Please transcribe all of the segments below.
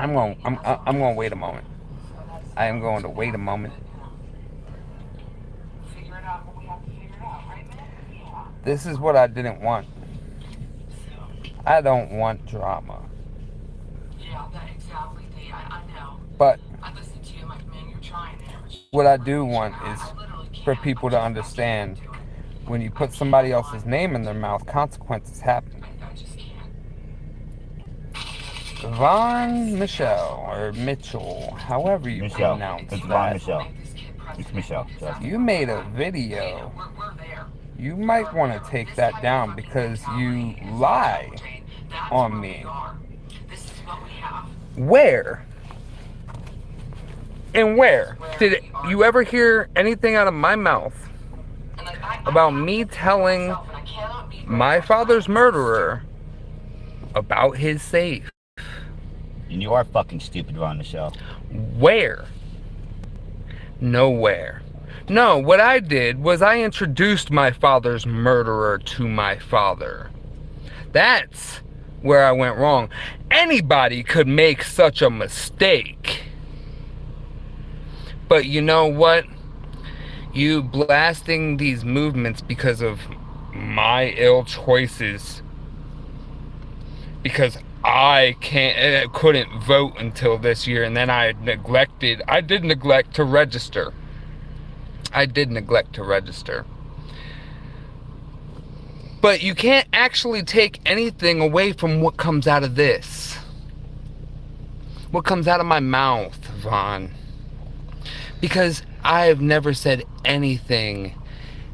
I'm going to wait a moment. I am going to wait a moment. This is what I didn't want. I don't want drama. Yeah, that exactly. I know. But I listened to you. I'm like, man, you're trying there. what I do want is for people to understand when you put somebody else's name in their mouth, consequences happen. I just can't. Von Michelle, or Mitchell, however you Michelle. pronounce It's Von that. Michelle. It's Michelle. Trust me. You made a video. You might want to take that down because you lie on me. Where? And where? Did you ever hear anything out of my mouth about me telling my father's murderer about his safe? And you are fucking stupid, Von Michelle. Where? Nowhere. No, what I did was I introduced my father's murderer to my father. That's where I went wrong. Anybody could make such a mistake. But you know what? You blasting these movements because of my ill choices. Because I couldn't vote until this year, and then I did neglect to register. But you can't actually take anything away from what comes out of this. What comes out of my mouth, Vaughn. Because I've never said anything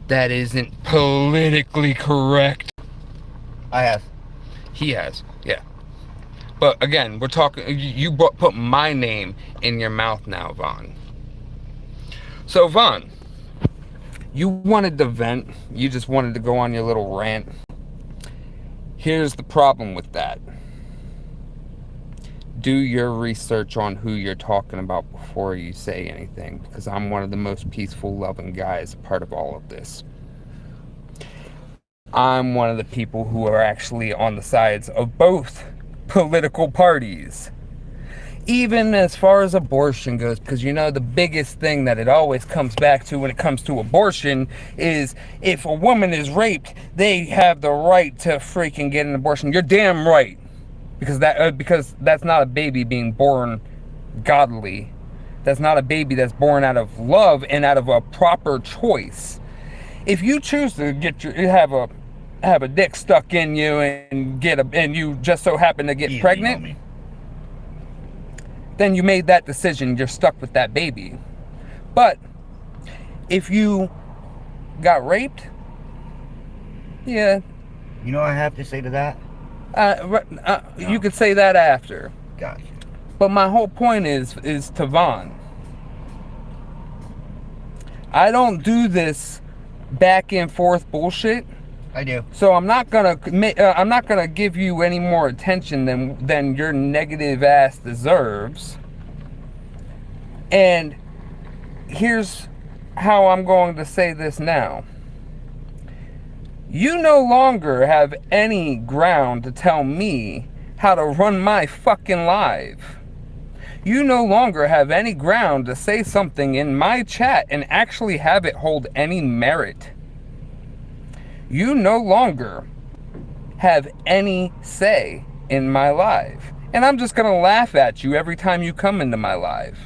that isn't politically correct. I have. He has, yeah. But again, we're talking, you put my name in your mouth now, Vaughn. So, Vaughn, you wanted to vent. You just wanted to go on your little rant. Here's the problem with that. Do your research on who you're talking about before you say anything, because I'm one of the most peaceful, loving guys, a part of all of this. I'm one of the people who are actually on the sides of both political parties. Even as far as abortion goes, because you know the biggest thing that it always comes back to when it comes to abortion is if a woman is raped, they have the right to freaking get an abortion. You're damn right. Because that's not a baby being born godly. That's not a baby that's born out of love and out of a proper choice. If you choose to have a dick stuck in you and you just so happen to get pregnant, then you made that decision. You're stuck with that baby. But if you got raped, yeah. You know what I have to say to that? No. You could say that after. Gotcha. But my whole point is to Vaughn. I don't do this back and forth bullshit. I do. So I'm not gonna give you any more attention than your negative ass deserves. And here's how I'm going to say this now. You no longer have any ground to tell me how to run my fucking live. You no longer have any ground to say something in my chat and actually have it hold any merit. You no longer have any say in my live. And I'm just gonna laugh at you every time you come into my live.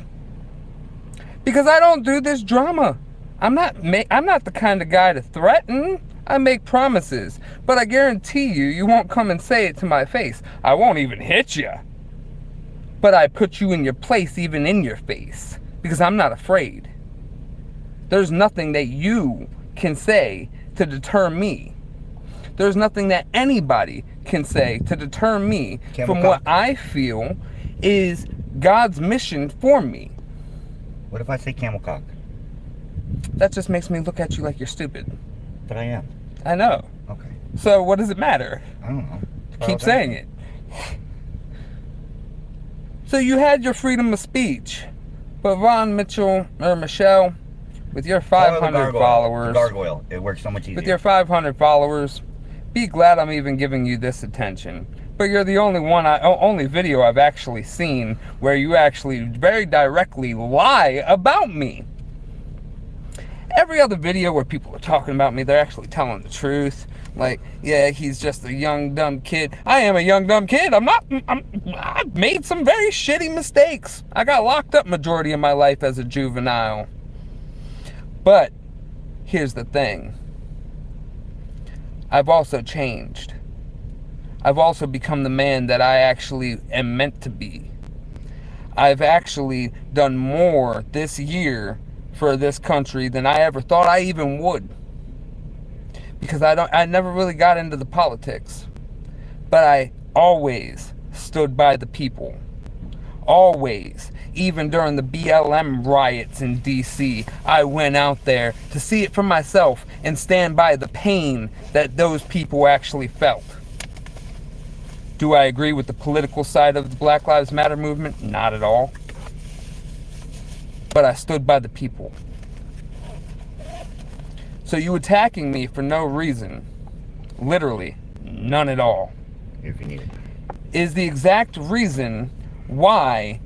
Because I don't do this drama. I'm not the kind of guy to threaten. I make promises, but I guarantee you won't come and say it to my face. I won't even hit you. But I put you in your place, even in your face, because I'm not afraid. There's nothing that you can say to deter me. There's nothing that anybody can say to deter me from what I feel is God's mission for me. What if I say camel cock? That just makes me look at you like you're stupid. But I am. I know. Okay. So what does it matter? I don't know. Keep saying it. So you had your freedom of speech, but Von Mitchell or Michelle, with your 500 followers, gargoyle, it works so much easier. With your 500 followers, be glad I'm even giving you this attention. but you're the only video I've actually seen where you actually very directly lie about me. Every other video where people are talking about me, they're actually telling the truth. Like, yeah, he's just a young, dumb kid. I am a young, dumb kid. I've made some very shitty mistakes. I got locked up majority of my life as a juvenile. But here's the thing. I've also changed. I've also become the man that I actually am meant to be. I've actually done more this year for this country than I ever thought I even would. Because I never really got into the politics. But I always stood by the people. Always. Even during the BLM riots in DC, I went out there to see it for myself and stand by the pain that those people actually felt. Do I agree with the political side of the Black Lives Matter movement? Not at all. But I stood by the people. So you attacking me for no reason, literally none at all, If you need it. is the exact reason why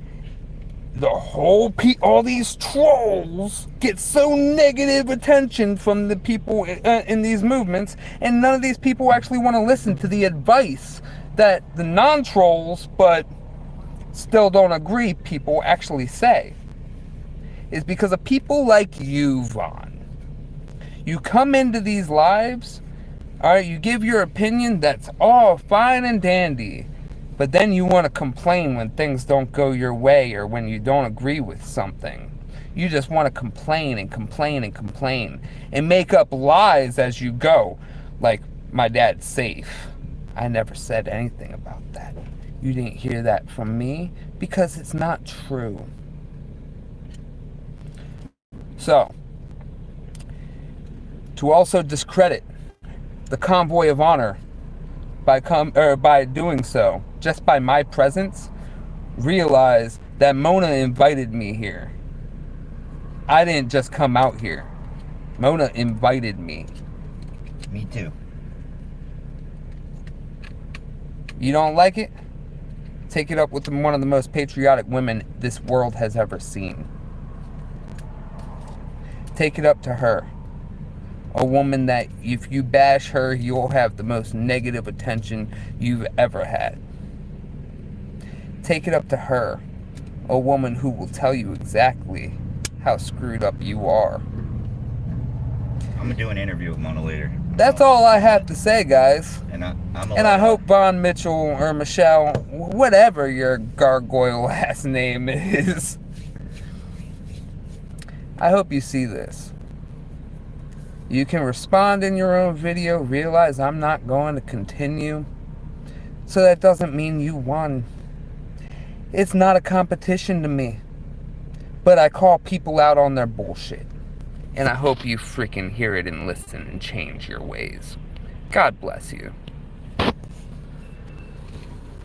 the whole all these trolls get so negative attention from the people in these movements, and none of these people actually want to listen to the advice that the non-trolls but still don't agree people actually say. Is because of people like you, Vaughn. You come into these lives, alright, you give your opinion, that's all fine and dandy. But then you want to complain when things don't go your way or when you don't agree with something. You just want to complain and complain and complain and make up lies as you go. Like, my dad's safe. I never said anything about that. You didn't hear that from me because it's not true. So, to also discredit the convoy of honor by doing so, just by my presence, realize that Mona invited me here. I didn't just come out here. Mona invited me. Me too. You don't like it? Take it up with one of the most patriotic women this world has ever seen. Take it up to her. A woman that if you bash her, you'll have the most negative attention you've ever had. Take it up to her. A woman who will tell you exactly how screwed up you are. I'm gonna do an interview with Mona later. That's all I have to say, guys. And I hope Von Mitchell or Michelle, whatever your gargoyle last name is, I hope you see this. You can respond in your own video, realize I'm not going to continue. So that doesn't mean you won. It's not a competition to me. But I call people out on their bullshit. And I hope you freaking hear it and listen and change your ways. God bless you.